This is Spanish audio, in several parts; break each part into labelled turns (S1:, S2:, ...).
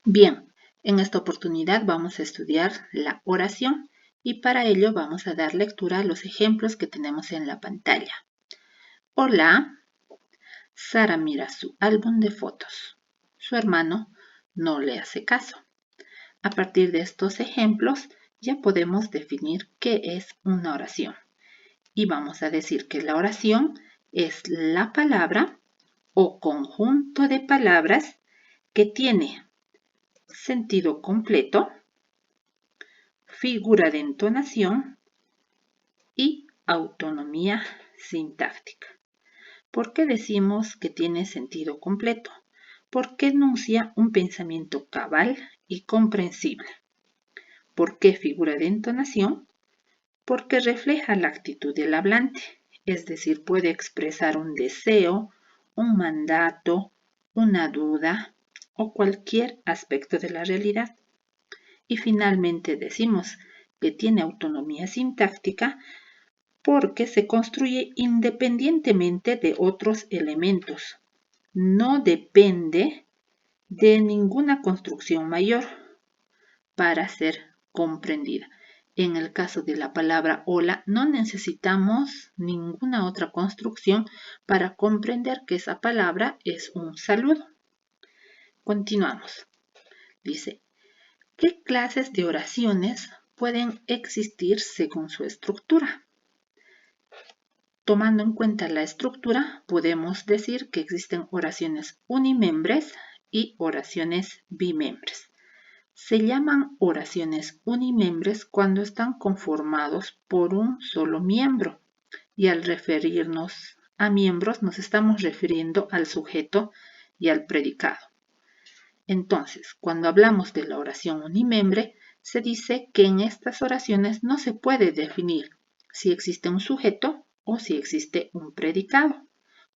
S1: Bien, en esta oportunidad vamos a estudiar la oración y para ello vamos a dar lectura a los ejemplos que tenemos en la pantalla. Hola, Sara mira su álbum de fotos. Su hermano no le hace caso. A partir de estos ejemplos ya podemos definir qué es una oración. Y vamos a decir que la oración es la palabra o conjunto de palabras que tiene sentido completo, figura de entonación y autonomía sintáctica. ¿Por qué decimos que tiene sentido completo? Porque enuncia un pensamiento cabal y comprensible. ¿Por qué figura de entonación? Porque refleja la actitud del hablante, es decir, puede expresar un deseo, un mandato, una duda o cualquier aspecto de la realidad. Y finalmente decimos que tiene autonomía sintáctica porque se construye independientemente de otros elementos. No depende de ninguna construcción mayor para ser comprendida. En el caso de la palabra hola, no necesitamos ninguna otra construcción para comprender que esa palabra es un saludo. Continuamos. Dice, ¿qué clases de oraciones pueden existir según su estructura? Tomando en cuenta la estructura, podemos decir que existen oraciones unimembres y oraciones bimembres. Se llaman oraciones unimembres cuando están conformados por un solo miembro y al referirnos a miembros nos estamos refiriendo al sujeto y al predicado. Entonces, cuando hablamos de la oración unimembre, se dice que en estas oraciones no se puede definir si existe un sujeto o si existe un predicado.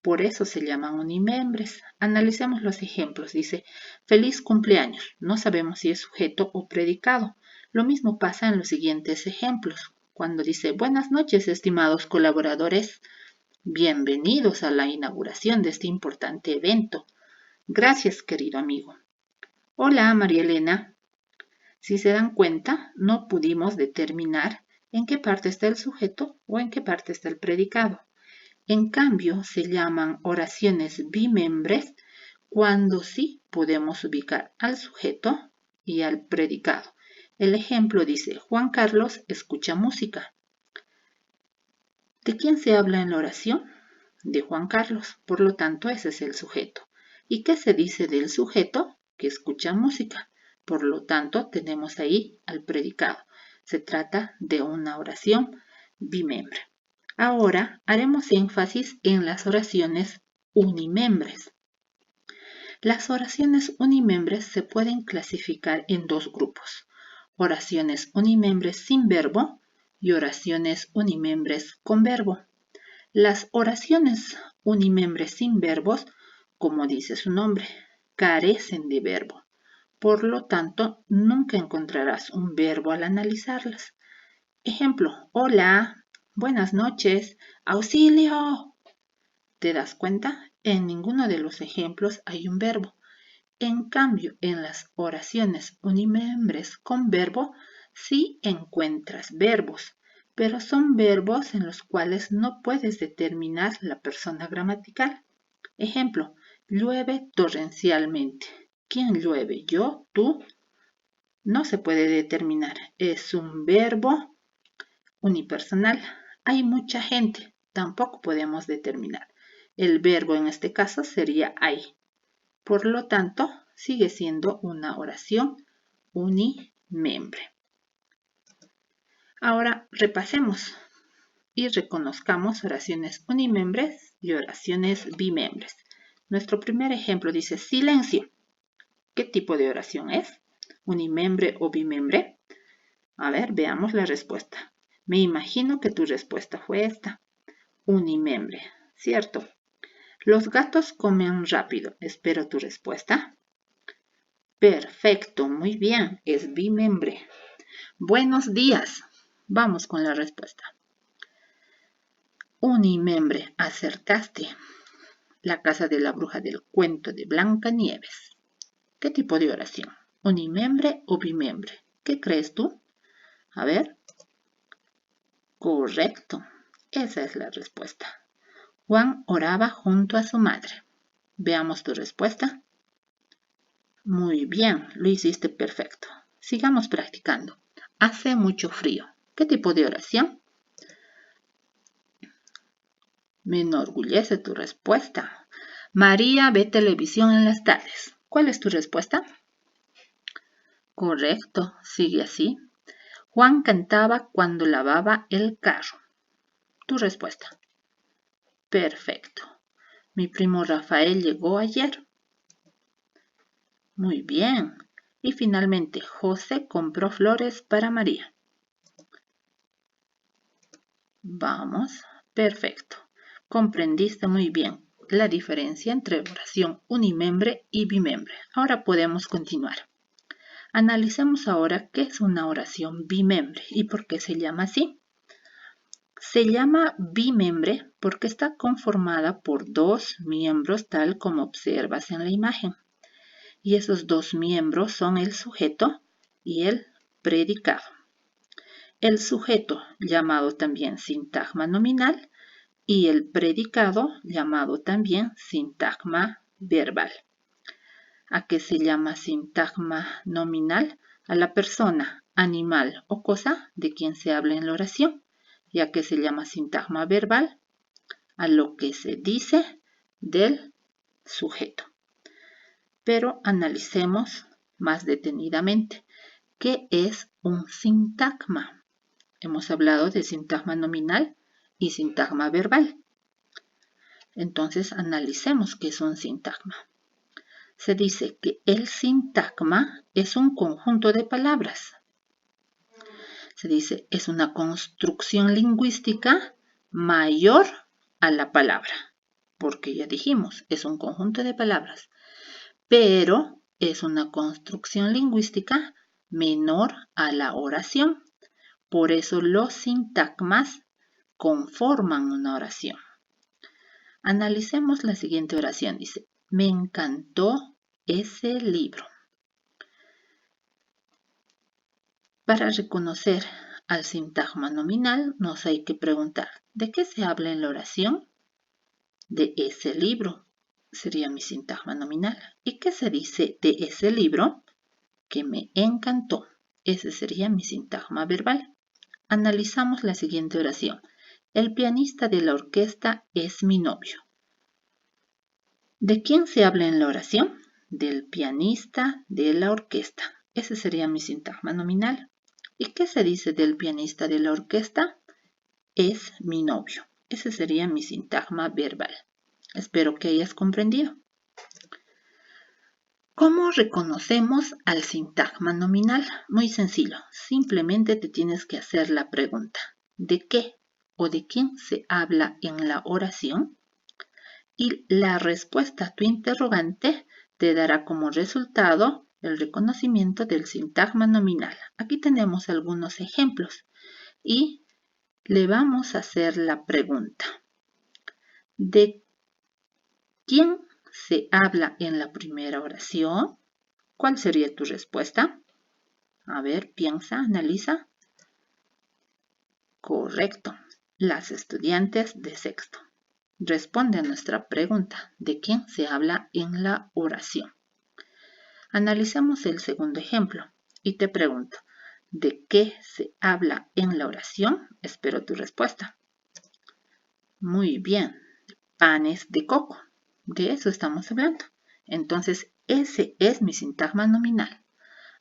S1: Por eso se llaman unimembres. Analicemos los ejemplos. Dice, feliz cumpleaños. No sabemos si es sujeto o predicado. Lo mismo pasa en los siguientes ejemplos. Cuando dice, buenas noches, estimados colaboradores. Bienvenidos a la inauguración de este importante evento. Gracias, querido amigo. Hola, María Elena. Si se dan cuenta, no pudimos determinar en qué parte está el sujeto o en qué parte está el predicado. En cambio, se llaman oraciones bimembres cuando sí podemos ubicar al sujeto y al predicado. El ejemplo dice, Juan Carlos escucha música. ¿De quién se habla en la oración? De Juan Carlos, por lo tanto ese es el sujeto. ¿Y qué se dice del sujeto? Que escucha música. Por lo tanto, tenemos ahí al predicado. Se trata de una oración bimembre. Ahora haremos énfasis en las oraciones unimembres. Las oraciones unimembres se pueden clasificar en dos grupos. Oraciones unimembres sin verbo y oraciones unimembres con verbo. Las oraciones unimembres sin verbos, como dice su nombre, carecen de verbo. Por lo tanto, nunca encontrarás un verbo al analizarlas. Ejemplo, hola, buenas noches, auxilio. ¿Te das cuenta? En ninguno de los ejemplos hay un verbo. En cambio, en las oraciones unimembres con verbo, sí encuentras verbos, pero son verbos en los cuales no puedes determinar la persona gramatical. Ejemplo, llueve torrencialmente. ¿Quién llueve? ¿Yo? ¿Tú? No se puede determinar. Es un verbo unipersonal. Hay mucha gente. Tampoco podemos determinar. El verbo en este caso sería hay. Por lo tanto, sigue siendo una oración unimembre. Ahora repasemos y reconozcamos oraciones unimembres y oraciones bimembres. Nuestro primer ejemplo dice silencio. ¿Qué tipo de oración es? ¿Unimembre o bimembre? A ver, veamos la respuesta. Me imagino que tu respuesta fue esta. Unimembre, ¿cierto? Los gatos comen rápido. Espero tu respuesta. Perfecto, muy bien, es bimembre. Buenos días. Vamos con la respuesta. Unimembre, acertaste. La casa de la bruja del cuento de Blancanieves. ¿Qué tipo de oración? unimembre o bimembre. ¿Qué crees tú? A ver. Correcto. Esa es la respuesta. Juan oraba junto a su madre. Veamos tu respuesta. Muy bien, lo hiciste perfecto. Sigamos practicando. Hace mucho frío. ¿Qué tipo de oración? Me enorgullece tu respuesta. María ve televisión en las tardes. ¿Cuál es tu respuesta? Correcto, sigue así. Juan cantaba cuando lavaba el carro. Tu respuesta. Perfecto. Mi primo Rafael llegó ayer. Muy bien. Y finalmente, José compró flores para María. Vamos, perfecto. Comprendiste muy bien la diferencia entre oración unimembre y bimembre. Ahora podemos continuar. Analicemos ahora qué es una oración bimembre y por qué se llama así. Se llama bimembre porque está conformada por dos miembros tal como observas en la imagen. Y esos dos miembros son el sujeto y el predicado. El sujeto, llamado también sintagma nominal, y el predicado, llamado también sintagma verbal. ¿A qué se llama sintagma nominal? A la persona, animal o cosa de quien se habla en la oración. ¿Y a qué se llama sintagma verbal? A lo que se dice del sujeto. Pero analicemos más detenidamente. ¿Qué es un sintagma? Hemos hablado de sintagma nominal y sintagma verbal. Entonces analicemos qué es un sintagma. Se dice que el sintagma es un conjunto de palabras. Se dice es una construcción lingüística mayor a la palabra, porque ya dijimos, es un conjunto de palabras, pero es una construcción lingüística menor a la oración. Por eso los sintagmas conforman una oración. Analicemos la siguiente oración. Dice, me encantó ese libro. Para reconocer al sintagma nominal nos hay que preguntar, ¿de qué se habla en la oración? De ese libro. Sería mi sintagma nominal. ¿Y qué se dice de ese libro? Que me encantó. Ese sería mi sintagma verbal. Analizamos la siguiente oración. El pianista de la orquesta es mi novio. ¿De quién se habla en la oración? Del pianista de la orquesta. Ese sería mi sintagma nominal. ¿Y qué se dice del pianista de la orquesta? Es mi novio. Ese sería mi sintagma verbal. Espero que hayas comprendido. ¿Cómo reconocemos al sintagma nominal? Muy sencillo. Simplemente te tienes que hacer la pregunta. ¿De qué o de quién se habla en la oración? Y la respuesta a tu interrogante te dará como resultado el reconocimiento del sintagma nominal. Aquí tenemos algunos ejemplos y le vamos a hacer la pregunta. ¿De quién se habla en la primera oración? ¿Cuál sería tu respuesta? A ver, piensa, analiza. Correcto, las estudiantes de sexto. Responde a nuestra pregunta, ¿de quién se habla en la oración? Analicemos el segundo ejemplo y te pregunto, ¿de qué se habla en la oración? Espero tu respuesta. Muy bien, panes de coco. De eso estamos hablando. Entonces, ese es mi sintagma nominal.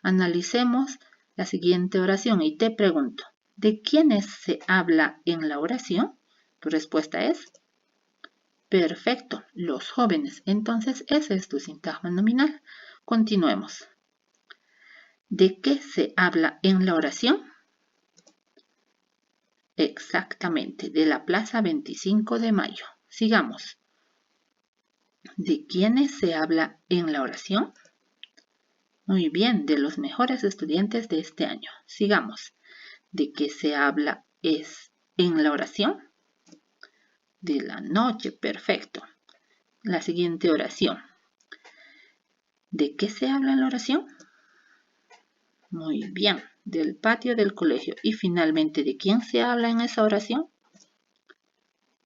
S1: Analicemos la siguiente oración y te pregunto, ¿de quiénes se habla en la oración? Tu respuesta es perfecto, los jóvenes. Entonces, ese es tu sintagma nominal. Continuemos. ¿De qué se habla en la oración? Exactamente, de la Plaza 25 de Mayo. Sigamos. ¿De quiénes se habla en la oración? Muy bien, de los mejores estudiantes de este año. Sigamos. ¿De qué se habla en la oración? De la noche, perfecto. La siguiente oración. ¿De qué se habla en la oración? Muy bien, del patio del colegio. Y finalmente, ¿de quién se habla en esa oración?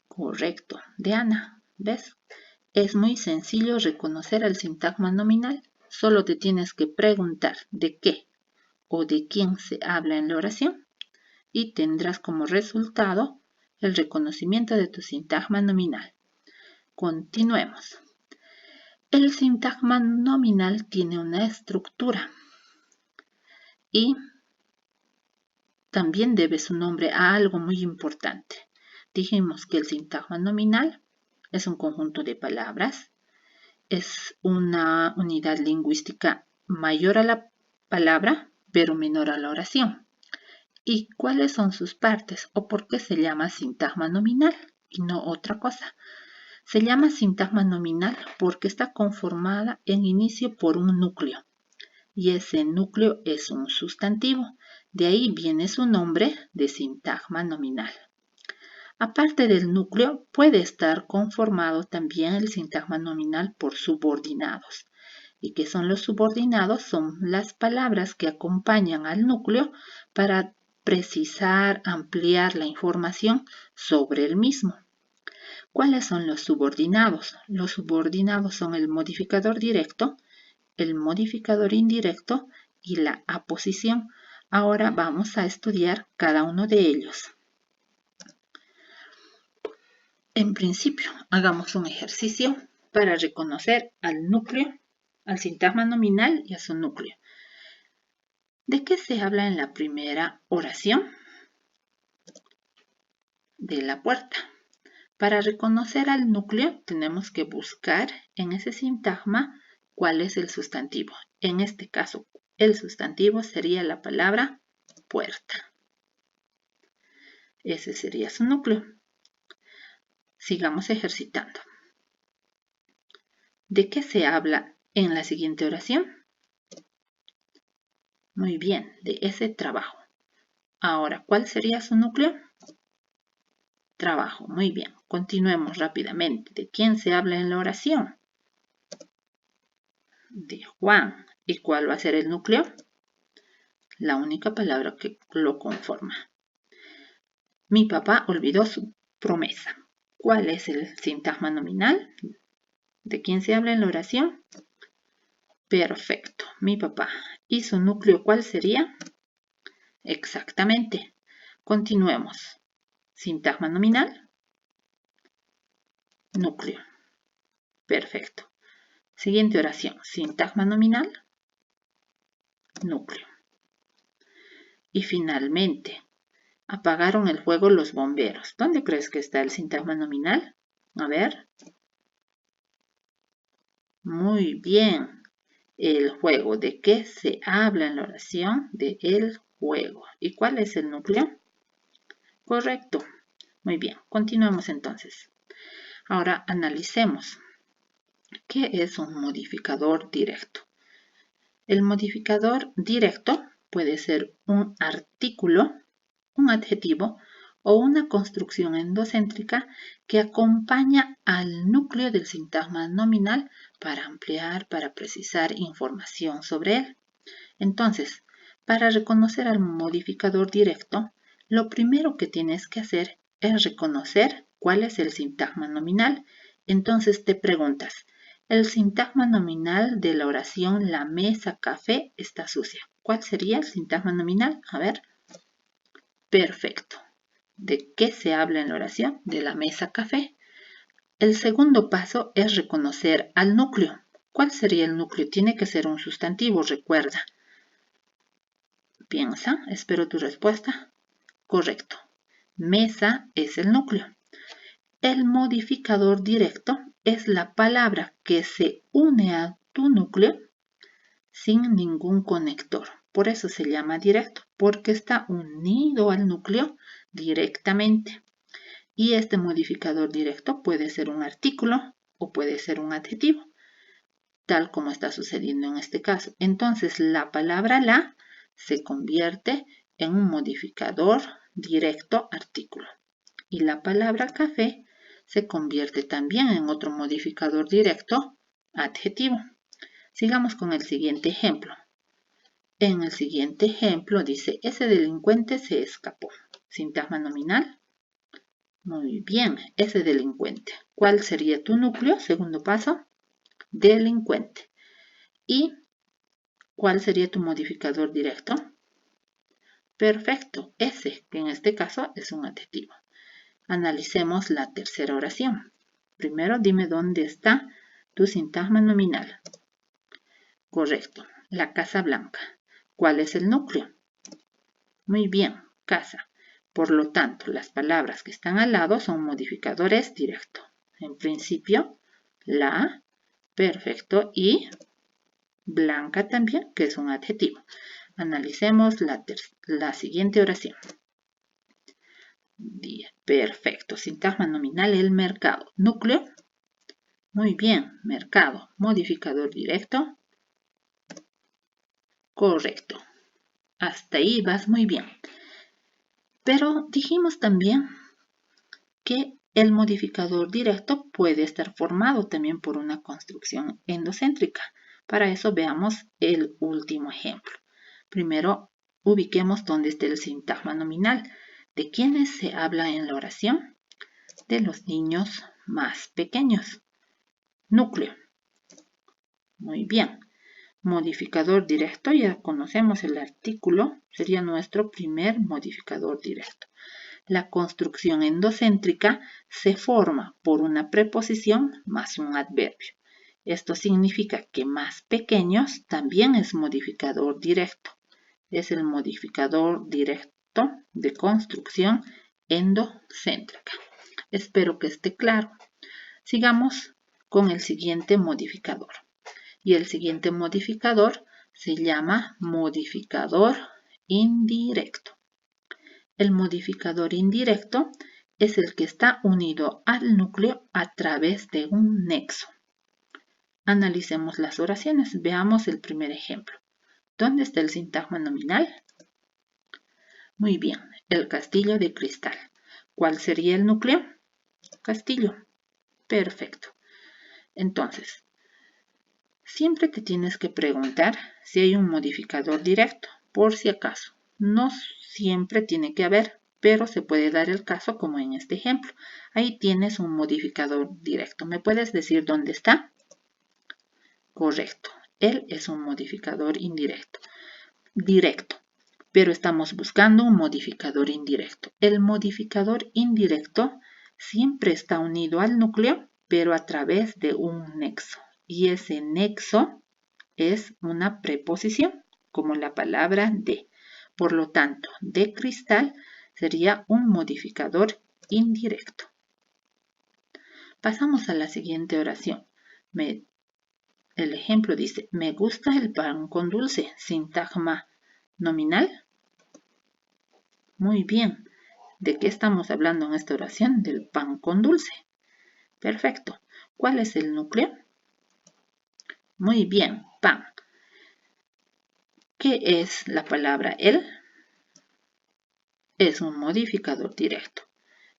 S1: Correcto, de Ana. ¿Ves? Es muy sencillo reconocer el sintagma nominal. Solo te tienes que preguntar de qué o de quién se habla en la oración y tendrás como resultado el reconocimiento de tu sintagma nominal. Continuemos. El sintagma nominal tiene una estructura y también debe su nombre a algo muy importante. Dijimos que el sintagma nominal es un conjunto de palabras, es una unidad lingüística mayor a la palabra, pero menor a la oración. ¿Y cuáles son sus partes o por qué se llama sintagma nominal y no otra cosa? Se llama sintagma nominal porque está conformada en inicio por un núcleo y ese núcleo es un sustantivo. De ahí viene su nombre de sintagma nominal. Aparte del núcleo, puede estar conformado también el sintagma nominal por subordinados. ¿Y qué son los subordinados? Son las palabras que acompañan al núcleo para precisar, ampliar la información sobre el mismo. ¿Cuáles son los subordinados? Los subordinados son el modificador directo, el modificador indirecto y la aposición. Ahora vamos a estudiar cada uno de ellos. En principio, hagamos un ejercicio para reconocer al núcleo, al sintagma nominal y a su núcleo. ¿De qué se habla en la primera oración? De la puerta. Para reconocer al núcleo tenemos que buscar en ese sintagma cuál es el sustantivo. En este caso, el sustantivo sería la palabra puerta. Ese sería su núcleo. Sigamos ejercitando. ¿De qué se habla en la siguiente oración? Muy bien, de ese trabajo. Ahora, ¿cuál sería su núcleo? Trabajo. Muy bien. Continuemos rápidamente. ¿De quién se habla en la oración? De Juan. ¿Y cuál va a ser el núcleo? La única palabra que lo conforma. Mi papá olvidó su promesa. ¿Cuál es el sintagma nominal? ¿De quién se habla en la oración? Perfecto, mi papá. ¿Y su núcleo cuál sería? Exactamente. Continuemos. Sintagma nominal. Núcleo. Perfecto. Siguiente oración. Sintagma nominal. Núcleo. Y finalmente, apagaron el fuego los bomberos. ¿Dónde crees que está el sintagma nominal? A ver. Muy bien. El juego. ¿De qué se habla en la oración? De el juego. ¿Y cuál es el núcleo? Correcto. Muy bien. Continuemos entonces. Ahora analicemos. ¿Qué es un modificador directo? El modificador directo puede ser un artículo, un adjetivo o una construcción endocéntrica que acompaña al núcleo del sintagma nominal para ampliar, para precisar información sobre él. Entonces, para reconocer al modificador directo, lo primero que tienes que hacer es reconocer cuál es el sintagma nominal. Entonces te preguntas, el sintagma nominal de la oración la mesa café está sucia. ¿Cuál sería el sintagma nominal? A ver. Perfecto. ¿De qué se habla en la oración? De la mesa café. El segundo paso es reconocer al núcleo. ¿Cuál sería el núcleo? Tiene que ser un sustantivo, recuerda. Piensa, espero tu respuesta. Correcto. Mesa es el núcleo. El modificador directo es la palabra que se une a tu núcleo sin ningún conector. Por eso se llama directo, porque está unido al núcleo directamente. Y este modificador directo puede ser un artículo o puede ser un adjetivo, tal como está sucediendo en este caso. Entonces, la palabra la se convierte en un modificador directo artículo. Y la palabra café se convierte también en otro modificador directo adjetivo. Sigamos con el siguiente ejemplo. En el siguiente ejemplo dice, ese delincuente se escapó. Sintagma nominal. Muy bien, ese delincuente. ¿Cuál sería tu núcleo? Segundo paso, delincuente. ¿Y cuál sería tu modificador directo? Perfecto, ese, que en este caso es un adjetivo. Analicemos la tercera oración. Primero, dime dónde está tu sintagma nominal. Correcto, la Casa Blanca. ¿Cuál es el núcleo? Muy bien, casa. Por lo tanto, las palabras que están al lado son modificadores directos. En principio, la, perfecto, y blanca también, que es un adjetivo. Analicemos la siguiente oración. Perfecto, sintagma nominal, el mercado. Núcleo. Muy bien, mercado. Modificador directo. Correcto. Hasta ahí vas muy bien. Pero dijimos también que el modificador directo puede estar formado también por una construcción endocéntrica. Para eso veamos el último ejemplo. Primero, ubiquemos dónde está el sintagma nominal. ¿De quiénes se habla en la oración? De los niños más pequeños. Núcleo. Muy bien. Modificador directo, ya conocemos el artículo, sería nuestro primer modificador directo. La construcción endocéntrica se forma por una preposición más un adverbio. Esto significa que más pequeños también es modificador directo. Es el modificador directo de construcción endocéntrica. Espero que esté claro. Sigamos con el siguiente modificador. Y el siguiente modificador se llama modificador indirecto. El modificador indirecto es el que está unido al núcleo a través de un nexo. Analicemos las oraciones. Veamos el primer ejemplo. ¿Dónde está el sintagma nominal? Muy bien, el castillo de cristal. ¿Cuál sería el núcleo? Castillo. Perfecto. Entonces, siempre te tienes que preguntar si hay un modificador directo, por si acaso. No siempre tiene que haber, pero se puede dar el caso como en este ejemplo. Ahí tienes un modificador directo. ¿Me puedes decir dónde está? Correcto. Él es un modificador indirecto. Directo. Pero estamos buscando un modificador indirecto. El modificador indirecto siempre está unido al núcleo, pero a través de un nexo. Y ese nexo es una preposición, como la palabra de. Por lo tanto, de cristal sería un modificador indirecto. Pasamos a la siguiente oración. El ejemplo dice, me gusta el pan con dulce. Sintagma nominal. Muy bien. ¿De qué estamos hablando en esta oración? Del pan con dulce. Perfecto. ¿Cuál es el núcleo? Muy bien, pan. ¿Qué es la palabra el? Es un modificador directo.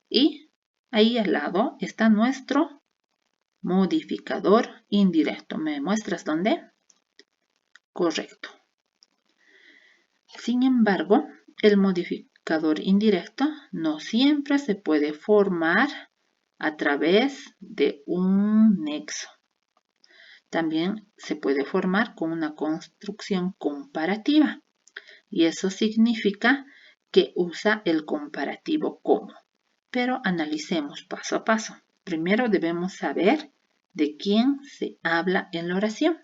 S1: Y ahí al lado está nuestro modificador indirecto. ¿Me muestras dónde? Correcto. Sin embargo, el modificador indirecto no siempre se puede formar a través de un nexo. También se puede formar con una construcción comparativa. Y eso significa que usa el comparativo como. Pero analicemos paso a paso. Primero debemos saber de quién se habla en la oración.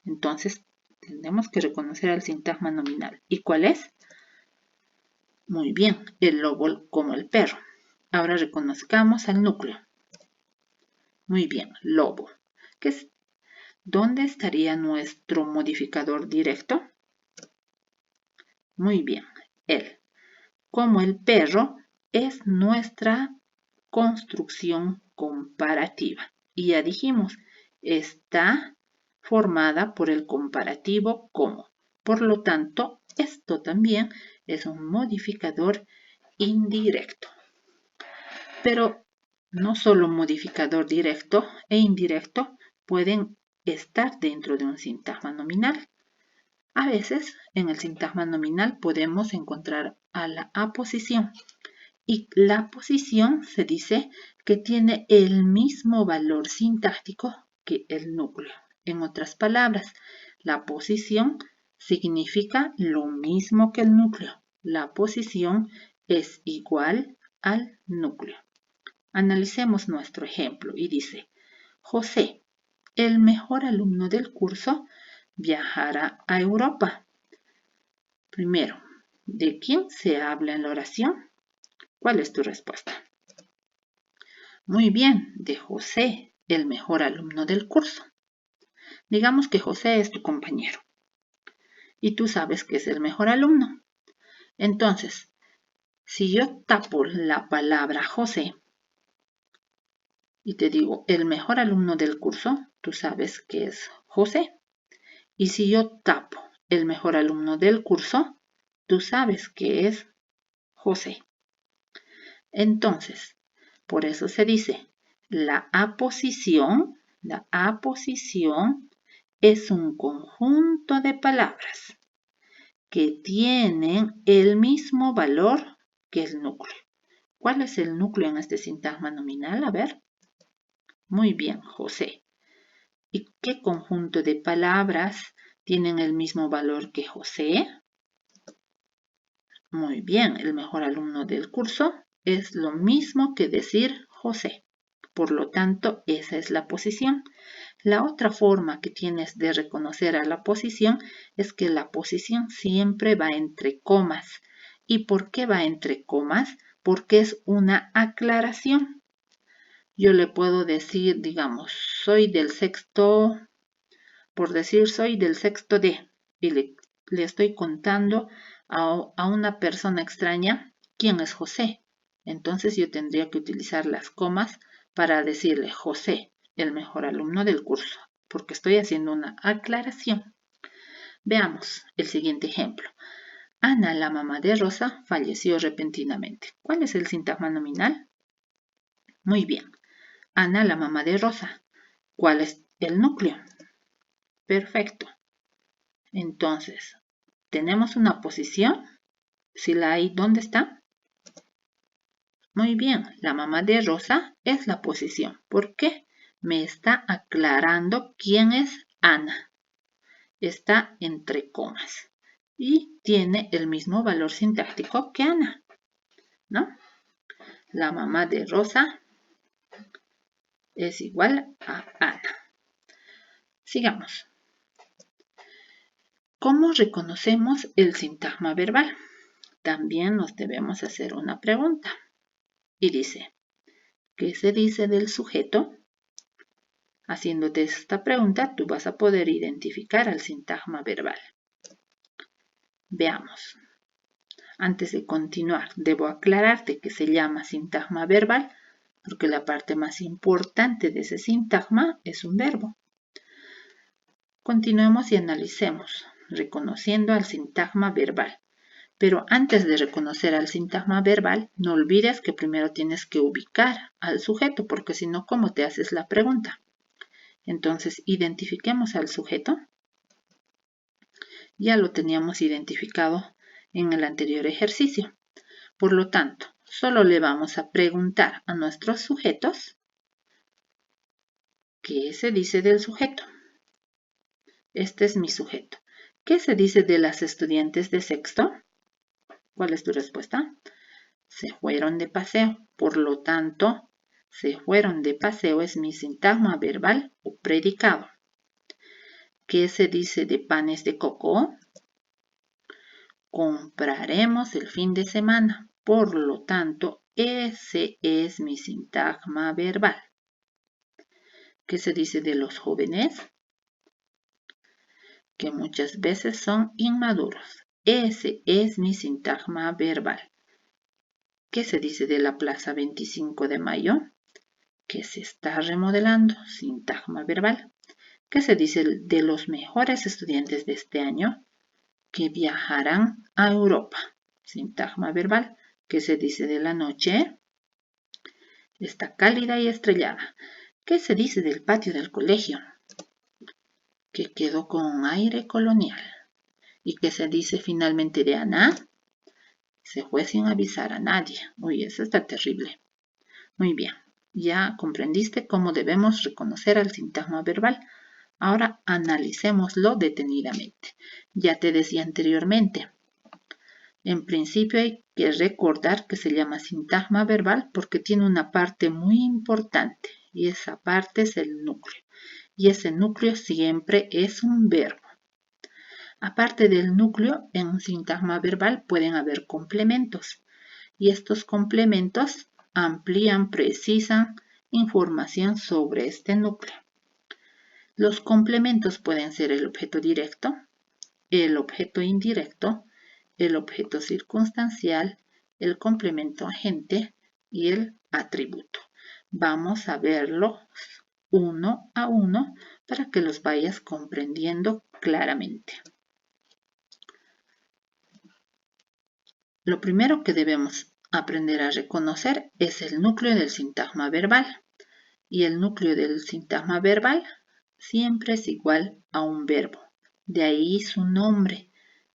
S1: Entonces, tenemos que reconocer el sintagma nominal. ¿Y cuál es? Muy bien, el lobo como el perro. Ahora reconozcamos al núcleo. Muy bien, lobo. ¿Dónde estaría nuestro modificador directo? Muy bien, él. Como el perro es nuestra construcción comparativa. Y ya dijimos, está formada por el comparativo como. Por lo tanto, esto también es un modificador indirecto. Pero no solo modificador directo e indirecto pueden estar dentro de un sintagma nominal. A veces en el sintagma nominal podemos encontrar a la aposición. Y la posición se dice que tiene el mismo valor sintáctico que el núcleo. En otras palabras, la posición significa lo mismo que el núcleo. La posición es igual al núcleo. Analicemos nuestro ejemplo y dice, José, el mejor alumno del curso, viajará a Europa. Primero, ¿de quién se habla en la oración? ¿Cuál es tu respuesta? Muy bien, de José, el mejor alumno del curso. Digamos que José es tu compañero y tú sabes que es el mejor alumno. Entonces, si yo tapo la palabra José y te digo el mejor alumno del curso, tú sabes que es José. Y si yo tapo el mejor alumno del curso, tú sabes que es José. Entonces, por eso se dice, la aposición es un conjunto de palabras que tienen el mismo valor que el núcleo. ¿Cuál es el núcleo en este sintagma nominal? A ver. Muy bien, José. ¿Y qué conjunto de palabras tienen el mismo valor que José? Muy bien, el mejor alumno del curso es lo mismo que decir José. Por lo tanto, esa es la posición. La otra forma que tienes de reconocer a la posición es que la posición siempre va entre comas. ¿Y por qué va entre comas? Porque es una aclaración. Yo le puedo decir, digamos, soy del sexto, por decir soy del sexto D, y le estoy contando a una persona extraña quién es José. Entonces yo tendría que utilizar las comas para decirle José, el mejor alumno del curso, porque estoy haciendo una aclaración. Veamos el siguiente ejemplo. Ana, la mamá de Rosa, falleció repentinamente. ¿Cuál es el sintagma nominal? Muy bien. Ana, la mamá de Rosa. ¿Cuál es el núcleo? Perfecto. Entonces, tenemos una posición. Si la hay, ¿dónde está? Muy bien, la mamá de Rosa es la posición. ¿Por qué? Me está aclarando quién es Ana. Está entre comas y tiene el mismo valor sintáctico que Ana, ¿no? La mamá de Rosa es igual a Ana. Sigamos. ¿Cómo reconocemos el sintagma verbal? También nos debemos hacer una pregunta. Y dice, ¿qué se dice del sujeto? Haciéndote esta pregunta, tú vas a poder identificar al sintagma verbal. Veamos. Antes de continuar, debo aclararte que se llama sintagma verbal porque la parte más importante de ese sintagma es un verbo. Continuemos y analicemos, reconociendo al sintagma verbal. Pero antes de reconocer al sintagma verbal, no olvides que primero tienes que ubicar al sujeto, porque si no, ¿cómo te haces la pregunta? Entonces, identifiquemos al sujeto. Ya lo teníamos identificado en el anterior ejercicio. Por lo tanto, solo le vamos a preguntar a nuestros sujetos ¿qué se dice del sujeto? Este es mi sujeto. ¿Qué se dice de las estudiantes de sexto? ¿Cuál es tu respuesta? Se fueron de paseo. Por lo tanto, se fueron de paseo es mi sintagma verbal o predicado. ¿Qué se dice de panes de coco? Compraremos el fin de semana. Por lo tanto, ese es mi sintagma verbal. ¿Qué se dice de los jóvenes? Que muchas veces son inmaduros. Ese es mi sintagma verbal. ¿Qué se dice de la Plaza 25 de Mayo? Que se está remodelando. Sintagma verbal. ¿Qué se dice de los mejores estudiantes de este año? Que viajarán a Europa. Sintagma verbal. ¿Qué se dice de la noche? Está cálida y estrellada. ¿Qué se dice del patio del colegio? Que quedó con un aire colonial. ¿Y qué se dice finalmente de Ana? Se fue sin avisar a nadie. Uy, eso está terrible. Muy bien, ya comprendiste cómo debemos reconocer al sintagma verbal. Ahora analicémoslo detenidamente. Ya te decía anteriormente, en principio hay que recordar que se llama sintagma verbal porque tiene una parte muy importante y esa parte es el núcleo. Y ese núcleo siempre es un verbo. Aparte del núcleo, en un sintagma verbal pueden haber complementos y estos complementos amplían, precisan información sobre este núcleo. Los complementos pueden ser el objeto directo, el objeto indirecto, el objeto circunstancial, el complemento agente y el atributo. Vamos a verlos uno a uno para que los vayas comprendiendo claramente. Lo primero que debemos aprender a reconocer es el núcleo del sintagma verbal. Y el núcleo del sintagma verbal siempre es igual a un verbo. De ahí su nombre,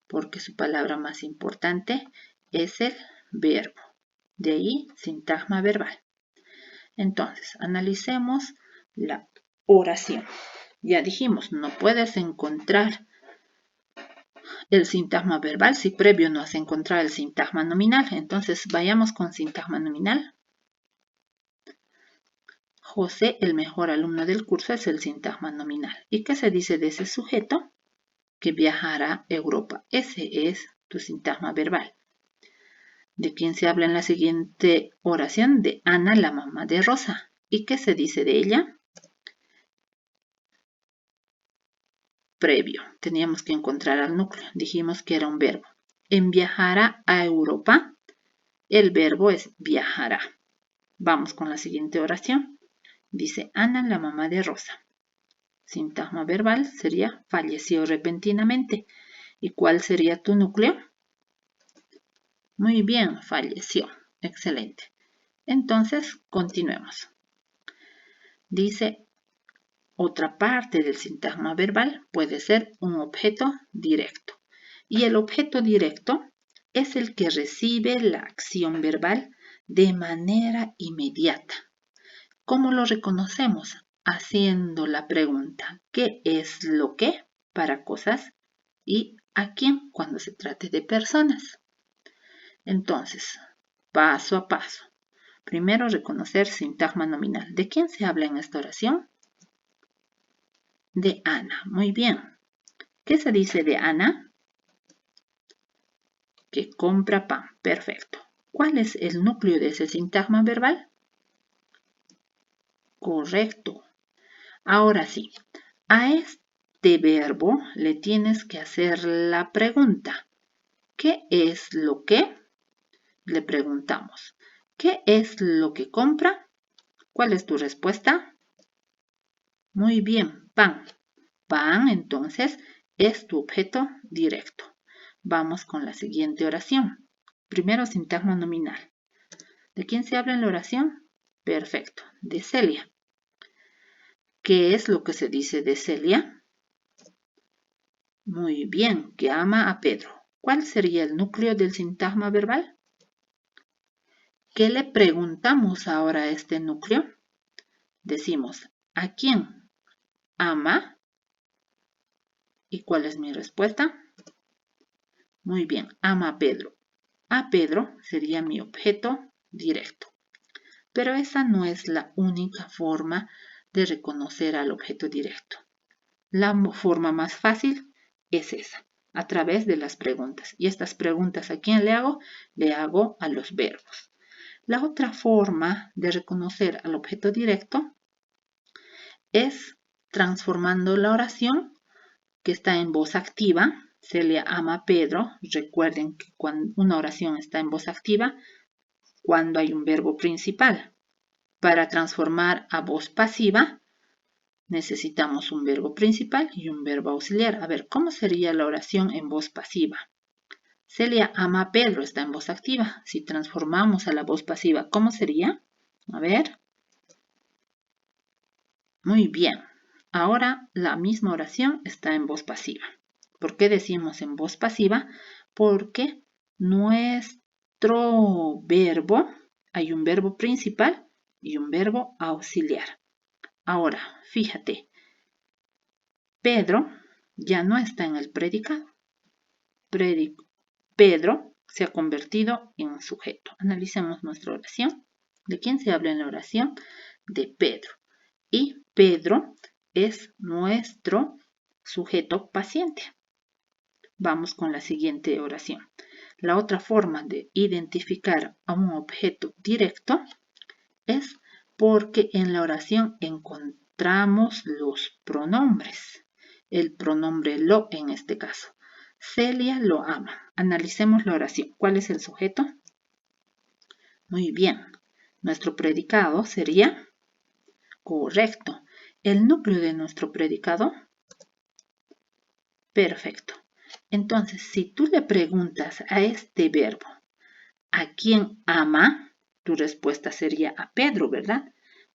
S1: porque su palabra más importante es el verbo. De ahí sintagma verbal. Entonces, analicemos la oración. Ya dijimos, no puedes encontrar el sintagma verbal si previo no has encontrado el sintagma nominal. Entonces, vayamos con sintagma nominal. José, el mejor alumno del curso, es el sintagma nominal. ¿Y qué se dice de ese sujeto? Que viajará a Europa. Ese es tu sintagma verbal. ¿De quién se habla en la siguiente oración? De Ana, la mamá de Rosa. ¿Y qué se dice de ella? Previo. Teníamos que encontrar al núcleo. Dijimos que era un verbo. En viajará a Europa, el verbo es viajará. Vamos con la siguiente oración. Dice Ana, la mamá de Rosa. Sintagma verbal sería falleció repentinamente. ¿Y cuál sería tu núcleo? Muy bien, falleció. Excelente. Entonces, continuemos. Dice, otra parte del sintagma verbal puede ser un objeto directo. Y el objeto directo es el que recibe la acción verbal de manera inmediata. ¿Cómo lo reconocemos? Haciendo la pregunta, ¿qué es lo que? Para cosas y ¿a quién? Cuando se trate de personas. Entonces, paso a paso. Primero, reconocer sintagma nominal. ¿De quién se habla en esta oración? De Ana. Muy bien. ¿Qué se dice de Ana? Que compra pan. Perfecto. ¿Cuál es el núcleo de ese sintagma verbal? Correcto. Ahora sí, a este verbo le tienes que hacer la pregunta. ¿Qué es lo que? Le preguntamos. ¿Qué es lo que compra? ¿Cuál es tu respuesta? Muy bien, pan. Pan, entonces, es tu objeto directo. Vamos con la siguiente oración. Primero, sintagma nominal. ¿De quién se habla en la oración? Perfecto, de Celia. ¿Qué es lo que se dice de Celia? Muy bien, que ama a Pedro. ¿Cuál sería el núcleo del sintagma verbal? ¿Qué le preguntamos ahora a este núcleo? Decimos, ¿a quién ama? ¿Y cuál es mi respuesta? Muy bien, ama a Pedro. A Pedro sería mi objeto directo. Pero esa no es la única forma de reconocer al objeto directo. La forma más fácil es esa, a través de las preguntas. Y estas preguntas, ¿a quién le hago? Le hago a los verbos. La otra forma de reconocer al objeto directo es transformando la oración que está en voz activa. Celia ama a Pedro. Recuerden que cuando una oración está en voz activa, cuando hay un verbo principal. Para transformar a voz pasiva, necesitamos un verbo principal y un verbo auxiliar. A ver, ¿cómo sería la oración en voz pasiva? Celia ama a Pedro, está en voz activa. Si transformamos a la voz pasiva, ¿cómo sería? A ver. Muy bien. Ahora la misma oración está en voz pasiva. ¿Por qué decimos en voz pasiva? Porque nuestro verbo, hay un verbo principal y un verbo auxiliar. Ahora, fíjate, Pedro ya no está en el predicado. Pedro se ha convertido en sujeto. Analicemos nuestra oración. ¿De quién se habla en la oración? De Pedro. Y Pedro es nuestro sujeto paciente. Vamos con la siguiente oración. La otra forma de identificar a un objeto directo es porque en la oración encontramos los pronombres. El pronombre lo en este caso. Celia lo ama. Analicemos la oración. ¿Cuál es el sujeto? Muy bien. Nuestro predicado sería correcto. ¿El núcleo de nuestro predicado? Perfecto. Entonces, si tú le preguntas a este verbo, ¿a quién ama? Tu respuesta sería a Pedro, ¿verdad?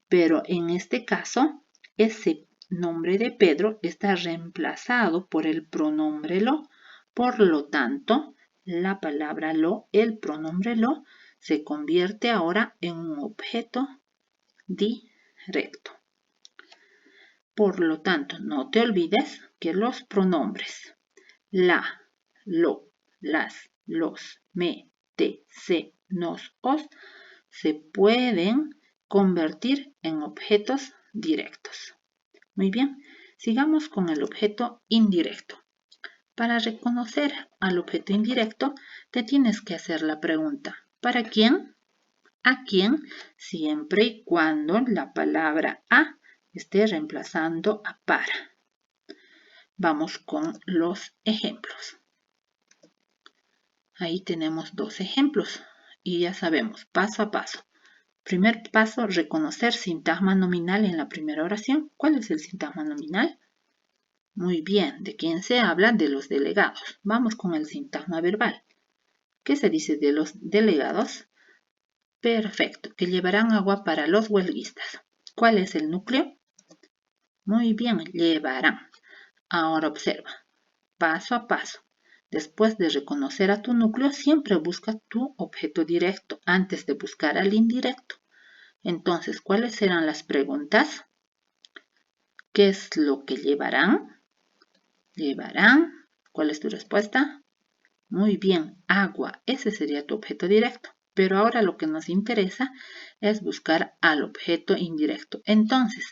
S1: Pero en este caso, ese nombre de Pedro está reemplazado por el pronombre lo. Por lo tanto, la palabra lo, el pronombre lo, se convierte ahora en un objeto directo. Por lo tanto, no te olvides que los pronombres la, lo, las, los, me, te, se, nos, os se pueden convertir en objetos directos. Muy bien, sigamos con el objeto indirecto. Para reconocer al objeto indirecto, te tienes que hacer la pregunta, ¿para quién? ¿A quién? Siempre y cuando la palabra a esté reemplazando a para. Vamos con los ejemplos. Ahí tenemos dos ejemplos y ya sabemos, paso a paso. Primer paso, reconocer sintagma nominal en la primera oración. ¿Cuál es el sintagma nominal? Muy bien, ¿de quién se habla? De los delegados. Vamos con el sintagma verbal. ¿Qué se dice de los delegados? Perfecto, que llevarán agua para los huelguistas. ¿Cuál es el núcleo? Muy bien, llevarán. Ahora observa, paso a paso. Después de reconocer a tu núcleo, siempre busca tu objeto directo antes de buscar al indirecto. Entonces, ¿cuáles serán las preguntas? ¿Qué es lo que llevarán? Llevarán. ¿Cuál es tu respuesta? Muy bien, agua. Ese sería tu objeto directo. Pero ahora lo que nos interesa es buscar al objeto indirecto. Entonces,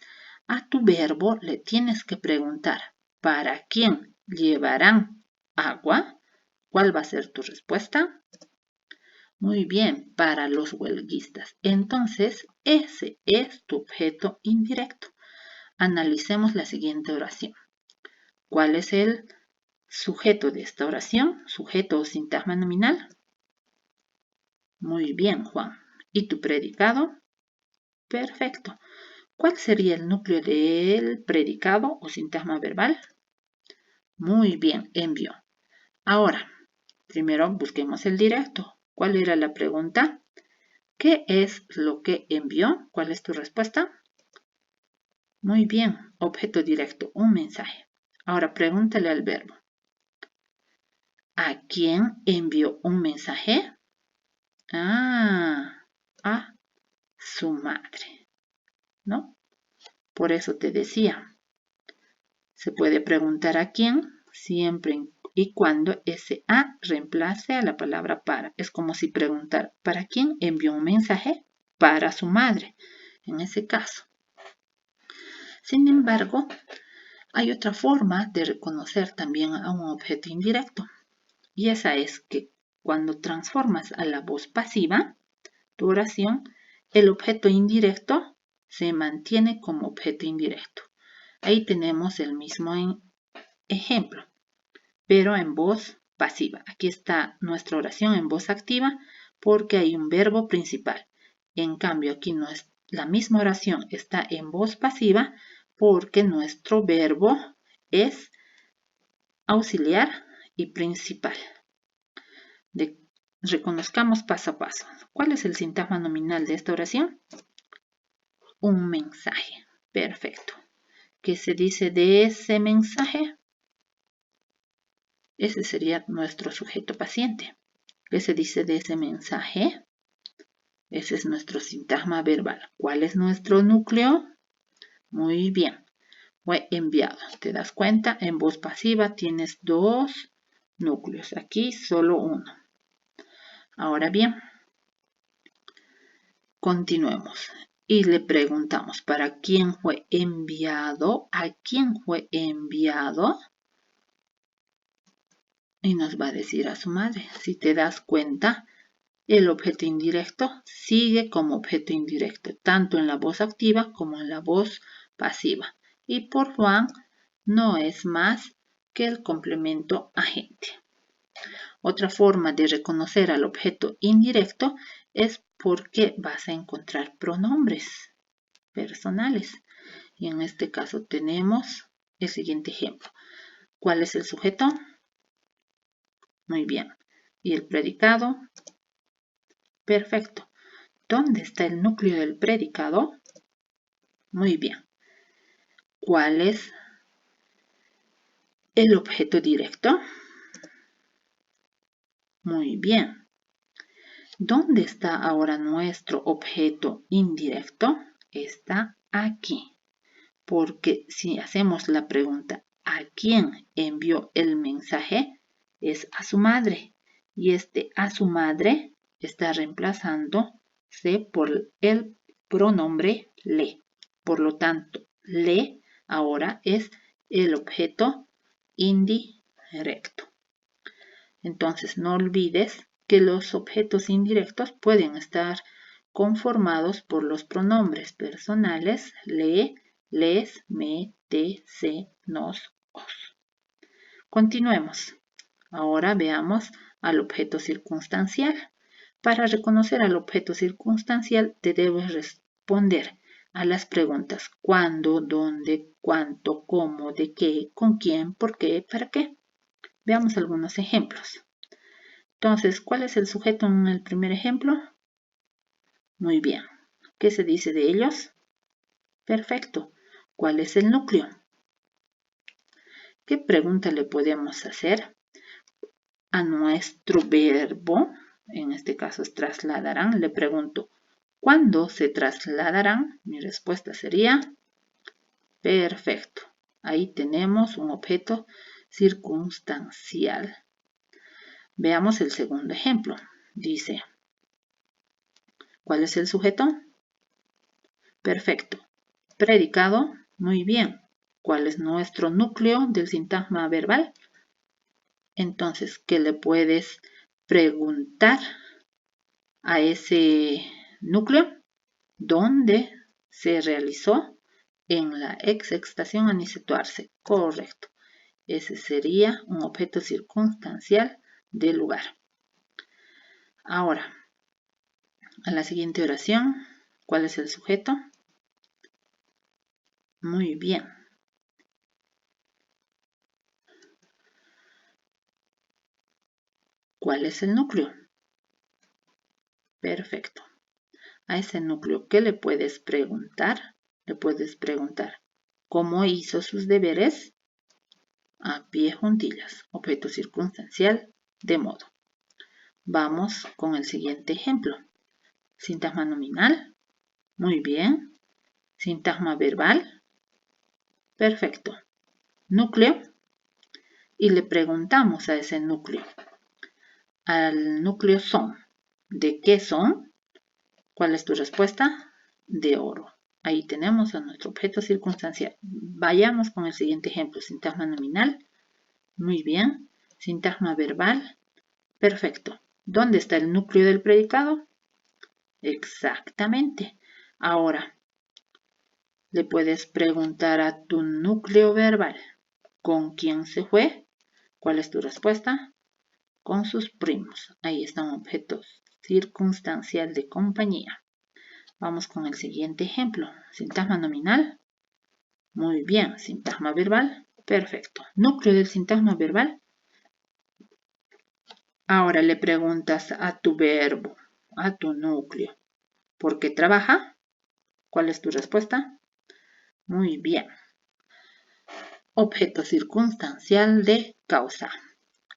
S1: a tu verbo le tienes que preguntar, ¿para quién llevarán agua? ¿Cuál va a ser tu respuesta? Muy bien, para los huelguistas. Entonces, ese es tu objeto indirecto. Analicemos la siguiente oración. ¿Cuál es el sujeto de esta oración? ¿Sujeto o sintagma nominal? Muy bien, Juan. ¿Y tu predicado? Perfecto. ¿Cuál sería el núcleo del predicado o sintagma verbal? Muy bien, envió. Ahora, primero busquemos el directo. ¿Cuál era la pregunta? ¿Qué es lo que envió? ¿Cuál es tu respuesta? Muy bien, objeto directo, un mensaje. Ahora pregúntale al verbo. ¿A quién envió un mensaje? A su madre, ¿no? Por eso te decía, se puede preguntar a quién siempre y cuando ese a reemplace a la palabra para. Es como si preguntar, ¿para quién envió un mensaje? Para su madre, en ese caso. Sin embargo, hay otra forma de reconocer también a un objeto indirecto, y esa es que cuando transformas a la voz pasiva, tu oración, el objeto indirecto se mantiene como objeto indirecto. Ahí tenemos el mismo ejemplo, pero en voz pasiva. Aquí está nuestra oración en voz activa porque hay un verbo principal. En cambio, aquí la misma oración está en voz pasiva porque nuestro verbo es auxiliar y principal. Reconozcamos paso a paso. ¿Cuál es el sintagma nominal de esta oración? Un mensaje. Perfecto. ¿Qué se dice de ese mensaje? Ese sería nuestro sujeto paciente. ¿Qué se dice de ese mensaje? Ese es nuestro sintagma verbal. ¿Cuál es nuestro núcleo? Muy bien. Fue enviado. ¿Te das cuenta? En voz pasiva tienes dos núcleos. Aquí solo uno. Ahora bien, continuemos. Y le preguntamos, ¿para quién fue enviado? ¿A quién fue enviado? Y nos va a decir a su madre. Si te das cuenta, el objeto indirecto sigue como objeto indirecto, tanto en la voz activa como en la voz pasiva. Y por Juan no es más que el complemento agente. Otra forma de reconocer al objeto indirecto es porque vas a encontrar pronombres personales. Y en este caso tenemos el siguiente ejemplo. ¿Cuál es el sujeto? Muy bien. ¿Y el predicado? Perfecto. ¿Dónde está el núcleo del predicado? Muy bien. ¿Cuál es el objeto directo? Muy bien. ¿Dónde está ahora nuestro objeto indirecto? Está aquí. Porque si hacemos la pregunta ¿a quién envió el mensaje? Es a su madre. Y a su madre está reemplazándose por el pronombre le. Por lo tanto, le ahora es el objeto indirecto. Entonces, no olvides que los objetos indirectos pueden estar conformados por los pronombres personales le, les, me, te, se, nos, os. Continuemos. Ahora veamos al objeto circunstancial. Para reconocer al objeto circunstancial te debes responder a las preguntas ¿cuándo?, ¿dónde?, ¿cuánto?, ¿cómo?, ¿de qué?, ¿con quién?, ¿por qué?, ¿para qué? Veamos algunos ejemplos. Entonces, ¿cuál es el sujeto en el primer ejemplo? Muy bien. ¿Qué se dice de ellos? Perfecto. ¿Cuál es el núcleo? ¿Qué pregunta le podemos hacer a nuestro verbo? En este caso es trasladarán. Le pregunto, ¿cuándo se trasladarán? Mi respuesta sería perfecto. Ahí tenemos un objeto circunstancial. Veamos el segundo ejemplo. Dice, ¿cuál es el sujeto? Perfecto. Predicado, muy bien. ¿Cuál es nuestro núcleo del sintagma verbal? Entonces, ¿qué le puedes preguntar a ese núcleo? ¿Dónde se realizó? En la exestación anicetuarse. Correcto. Ese sería un objeto circunstancial del lugar. Ahora, a la siguiente oración, ¿cuál es el sujeto? Muy bien. ¿Cuál es el núcleo? Perfecto. A ese núcleo, ¿qué le puedes preguntar? Le puedes preguntar, ¿cómo hizo sus deberes? A pie juntillas, objeto circunstancial, de modo. Vamos con el siguiente ejemplo. Sintagma nominal. Muy bien. Sintagma verbal. Perfecto. Núcleo. Y le preguntamos a ese núcleo. Al núcleo son. ¿De qué son? ¿Cuál es tu respuesta? De oro. Ahí tenemos a nuestro objeto circunstancial. Vayamos con el siguiente ejemplo. Sintagma nominal. Muy bien. Sintagma verbal. Perfecto. ¿Dónde está el núcleo del predicado? Exactamente. Ahora, le puedes preguntar a tu núcleo verbal. ¿Con quién se fue? ¿Cuál es tu respuesta? Con sus primos. Ahí está un objeto circunstancial de compañía. Vamos con el siguiente ejemplo. Sintagma nominal. Muy bien. Sintagma verbal. Perfecto. Núcleo del sintagma verbal. Ahora le preguntas a tu verbo, a tu núcleo. ¿Por qué trabaja? ¿Cuál es tu respuesta? Muy bien. Objeto circunstancial de causa.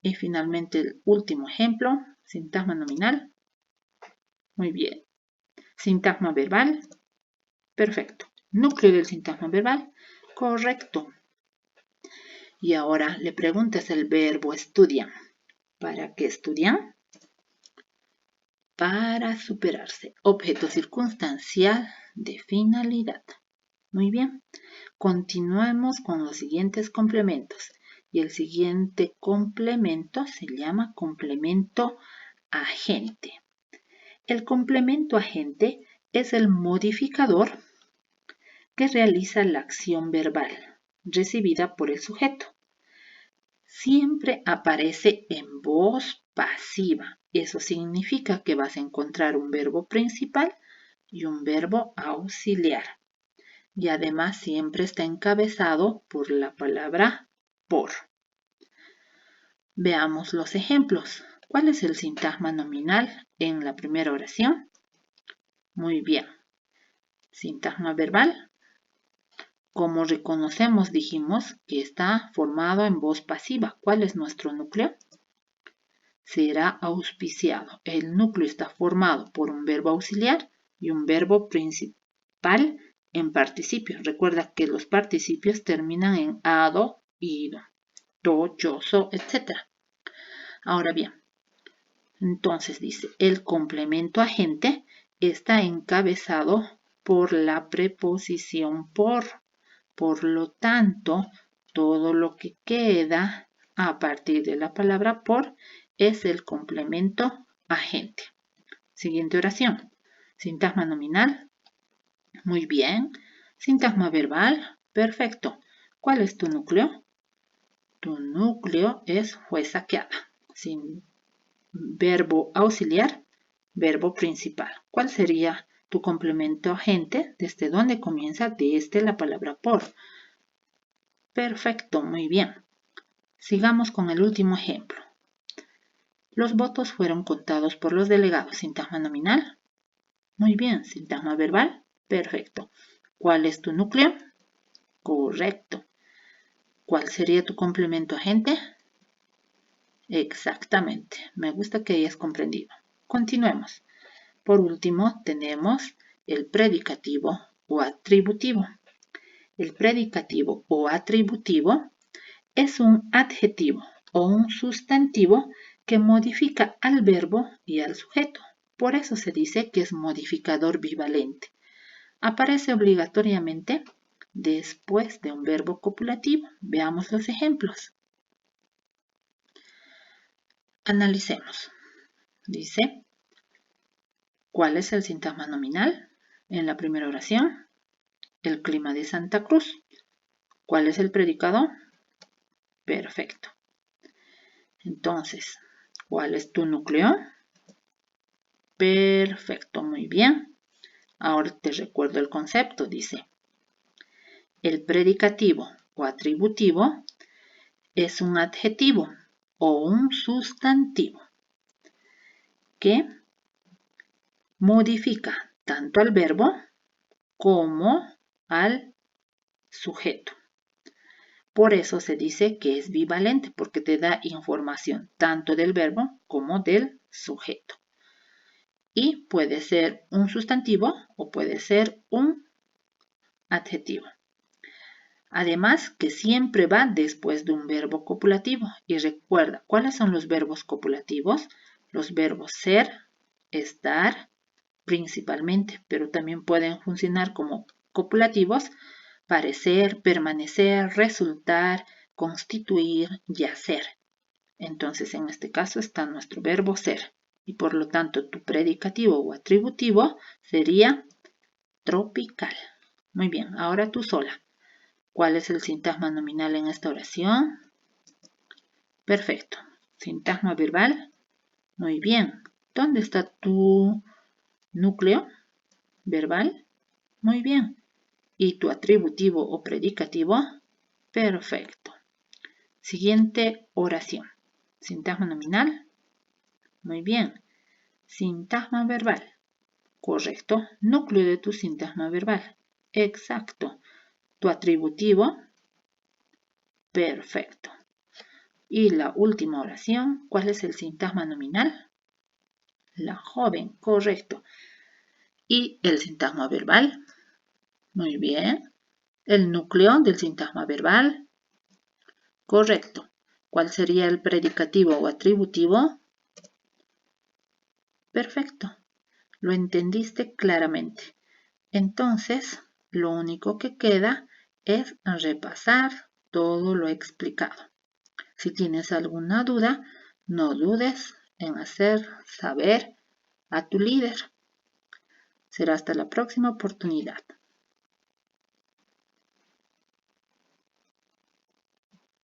S1: Y finalmente el último ejemplo, sintagma nominal. Muy bien. Sintagma verbal. Perfecto. Núcleo del sintagma verbal. Correcto. Y ahora le preguntas el verbo estudian. ¿Para qué estudian? Para superarse. Objeto circunstancial de finalidad. Muy bien. Continuemos con los siguientes complementos. Y el siguiente complemento se llama complemento agente. El complemento agente es el modificador que realiza la acción verbal recibida por el sujeto. Siempre aparece en voz pasiva. Eso significa que vas a encontrar un verbo principal y un verbo auxiliar. Y además siempre está encabezado por la palabra por. Veamos los ejemplos. ¿Cuál es el sintagma nominal en la primera oración? Muy bien. Sintagma verbal. Como reconocemos, dijimos que está formado en voz pasiva. ¿Cuál es nuestro núcleo? Será auspiciado. El núcleo está formado por un verbo auxiliar y un verbo principal en participio. Recuerda que los participios terminan en ado, ido, to, yo, so, etc. Ahora bien, entonces dice, el complemento agente está encabezado por la preposición por. Por lo tanto, todo lo que queda a partir de la palabra por es el complemento agente. Siguiente oración. Sintagma nominal. Muy bien. Sintagma verbal. Perfecto. ¿Cuál es tu núcleo? Tu núcleo fue saqueada. Sin verbo auxiliar, verbo principal. ¿Cuál sería tu complemento agente? ¿Desde dónde comienza? Desde la palabra por. Perfecto, muy bien. Sigamos con el último ejemplo. Los votos fueron contados por los delegados. Sintagma nominal. Muy bien. Sintagma verbal. Perfecto. ¿Cuál es tu núcleo? Correcto. ¿Cuál sería tu complemento agente? Exactamente. Me gusta que hayas comprendido. Continuemos. Por último, tenemos el predicativo o atributivo. El predicativo o atributivo es un adjetivo o un sustantivo que modifica al verbo y al sujeto. Por eso se dice que es modificador bivalente. Aparece obligatoriamente después de un verbo copulativo. Veamos los ejemplos. Analicemos. Dice, ¿cuál es el sintagma nominal? En la primera oración, el clima de Santa Cruz. ¿Cuál es el predicado? Perfecto. Entonces, ¿cuál es tu núcleo? Perfecto, muy bien. Ahora te recuerdo el concepto, dice. El predicativo o atributivo es un adjetivo o un sustantivo que modifica tanto al verbo como al sujeto. Por eso se dice que es bivalente, porque te da información tanto del verbo como del sujeto. Y puede ser un sustantivo o puede ser un adjetivo. Además, que siempre va después de un verbo copulativo. Y recuerda, ¿cuáles son los verbos copulativos? Los verbos ser, estar, principalmente, pero también pueden funcionar como copulativos, parecer, permanecer, resultar, constituir y hacer. Entonces, en este caso está nuestro verbo ser. Y por lo tanto, tu predicativo o atributivo sería tropical. Muy bien, ahora tú sola. ¿Cuál es el sintagma nominal en esta oración? Perfecto. Sintagma verbal. Muy bien. ¿Dónde está tu núcleo verbal? Muy bien. ¿Y tu atributivo o predicativo? Perfecto. Siguiente oración. Sintagma nominal. Muy bien. Sintagma verbal. Correcto. Núcleo de tu sintagma verbal. Exacto. Tu atributivo. Perfecto. Y la última oración, ¿cuál es el sintagma nominal? La joven, correcto. ¿Y el sintagma verbal? Muy bien. ¿El núcleo del sintagma verbal? Correcto. ¿Cuál sería el predicativo o atributivo? Perfecto. Lo entendiste claramente. Entonces, lo único que queda es repasar todo lo explicado. Si tienes alguna duda, no dudes en hacer saber a tu líder. Será hasta la próxima oportunidad.